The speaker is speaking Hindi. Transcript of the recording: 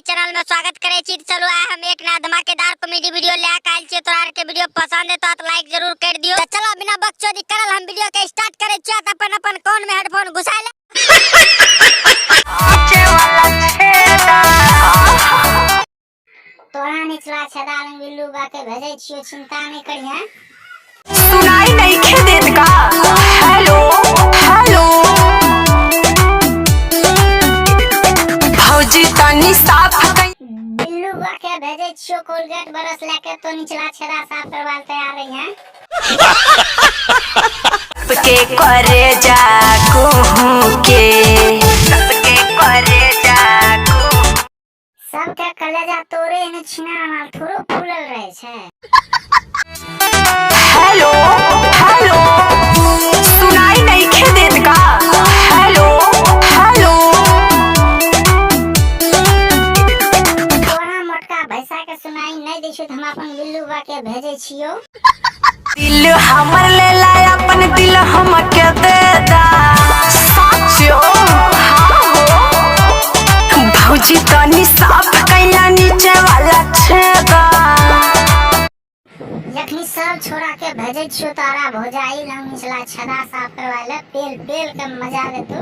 चैनल में स्वागत करे छी। चलो आए हम एक नया धमाकेदार कॉमेडी वीडियो लेके आइल छी। तोरा के वीडियो पसंद है तो लाइक जरूर कर दियो। तो चलो बिना बकचोदी करल हम वीडियो के स्टार्ट करे छी। अपन अपन कान में हेडफोन घुसा ले। तोरा निचला छेदा में बिल्लू बा के भेजे छियो, चिंता नहीं करिए। सुनाई नहीं खे देत का। हेलो हेलो भौजी तनी साफ बिल्लू बा के भेजे छियो, कोलगेट ब्रश लेके तो निचला छेदा साफ करवाल तैयार रही हैं। के करे जाकू के सबके करे जाकू सबके कलेजा तोरे ने छिना मार थोड़ो फूलल रहे छे। हेलो हेलो सुनाई नहीं खे देत का। हेलो हेलो तोरा मोटका भैंसा के सुनाई नहीं दै छै, हम अपन बिल्लू बा के भेजे छियो। दिल हमर ले ला, अपन दिल हमके दे दा। साचो हाँ हो भौजी तनी साफ कैला नीचे वाला छेदा। यखनी सब छोरा के भेजे छियो, तारा भौजाई लंग निचला छेदा साफ करवाले पेल पेल के मजा दे तू।